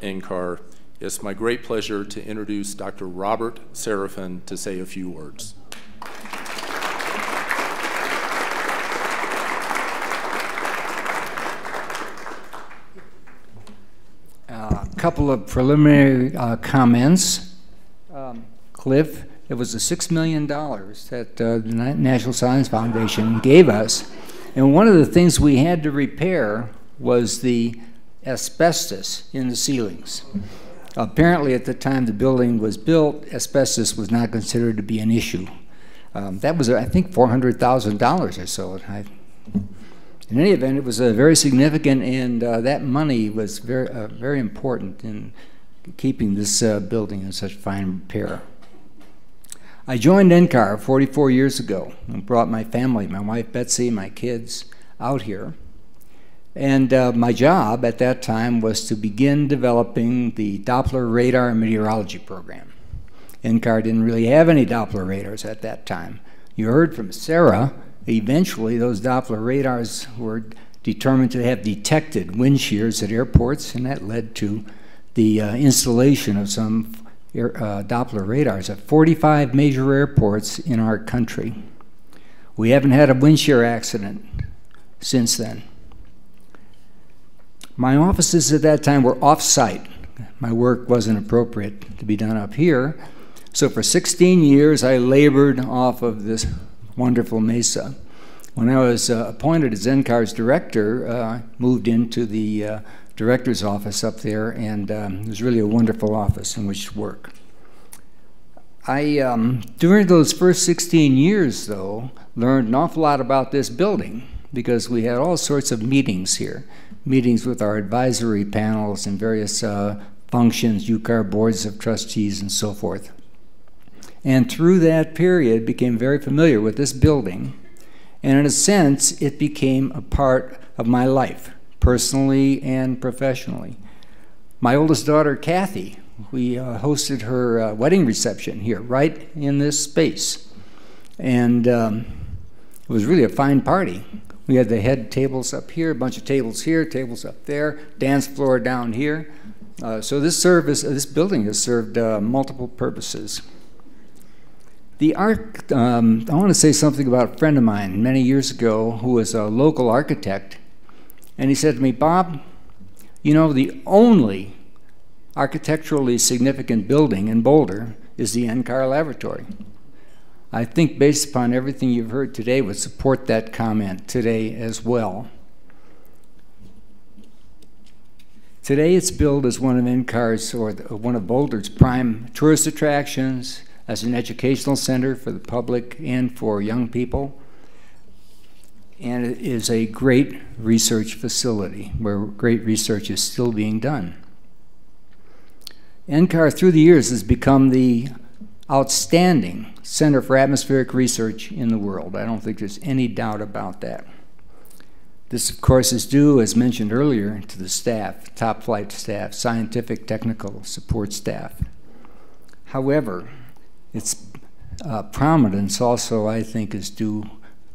NCAR, it's my great pleasure to introduce Dr. Robert Serafin to say a few words. A couple of preliminary comments. Cliff, it was the $6 million that the National Science Foundation gave us, and one of the things we had to repair was the asbestos in the ceilings. Apparently at the time the building was built, asbestos was not considered to be an issue. That was, I think, $400,000 or so. In any event, it was very significant, and that money was very important in keeping this building in such fine repair. I joined NCAR 44 years ago and brought my family, my wife Betsy, my kids, out here. And my job at that time was to begin developing the Doppler radar meteorology program. NCAR didn't really have any Doppler radars at that time. You heard from Sarah, eventually those Doppler radars were determined to have detected wind shears at airports, and that led to the installation of some Doppler radars at 45 major airports in our country. We haven't had a wind shear accident since then. My offices at that time were off-site. My work wasn't appropriate to be done up here. So for 16 years, I labored off of this wonderful Mesa. When I was appointed as NCAR's director, I moved into the director's office up there, and it was really a wonderful office in which to work. During those first 16 years, though, learned an awful lot about this building because we had all sorts of meetings here. Meetings with our advisory panels and various functions, UCAR boards of trustees and so forth. And through that period became very familiar with this building, and in a sense it became a part of my life, personally and professionally. My oldest daughter, Kathy, we hosted her wedding reception here, right in this space. And it was really a fine party. We had the head tables up here, a bunch of tables here, tables up there, dance floor down here. So this building has served multiple purposes. I want to say something about a friend of mine many years ago who was a local architect, and he said to me, "Bob, you know, the only architecturally significant building in Boulder is the NCAR laboratory." I think based upon everything you've heard today would support that comment today as well. Today it's billed as one of NCAR's or one of Boulder's prime tourist attractions, as an educational center for the public and for young people. And it is a great research facility where great research is still being done. NCAR through the years has become the outstanding center for atmospheric research in the world. I don't think there's any doubt about that. This, of course, is due, as mentioned earlier, to the staff, top flight staff, scientific, technical support staff. However, its prominence also, I think, is due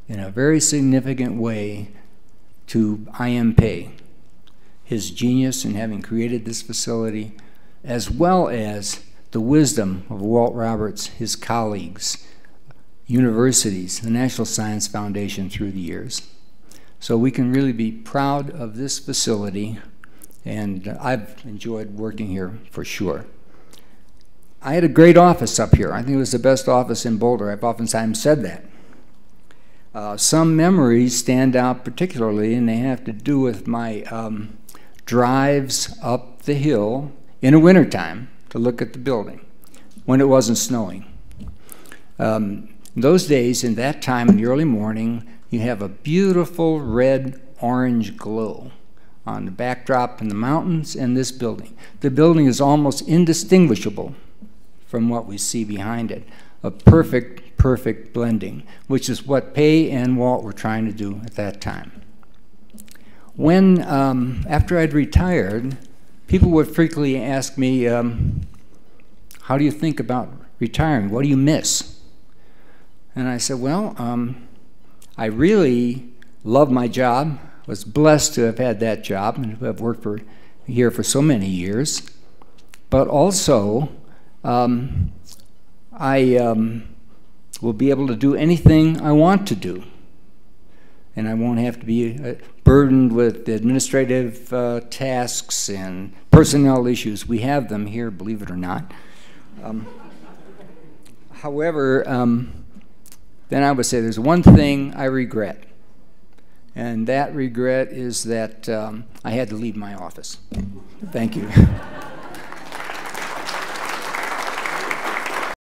in a very significant way to I.M. Pei, his genius in having created this facility, as well as the wisdom of Walt Roberts, his colleagues, universities, the National Science Foundation through the years. So we can really be proud of this facility, and I've enjoyed working here for sure. I had a great office up here. I think it was the best office in Boulder. I've oftentimes said that. Some memories stand out particularly, and they have to do with my drives up the hill in the wintertime to look at the building when it wasn't snowing. Those days, in that time in the early morning, you have a beautiful red-orange glow on the backdrop in the mountains and this building. The building is almost indistinguishable from what we see behind it. A perfect, perfect blending, which is what Pei and Walt were trying to do at that time. When, after I'd retired, people would frequently ask me, how do you think about retiring? What do you miss? And I said, well, I really love my job, was blessed to have had that job and to have worked here for so many years. but also I will be able to do anything I want to do. And I won't have to be burdened with administrative tasks and personnel issues. We have them here, believe it or not. However, then I would say there's one thing I regret. And that regret is that I had to leave my office. Thank you.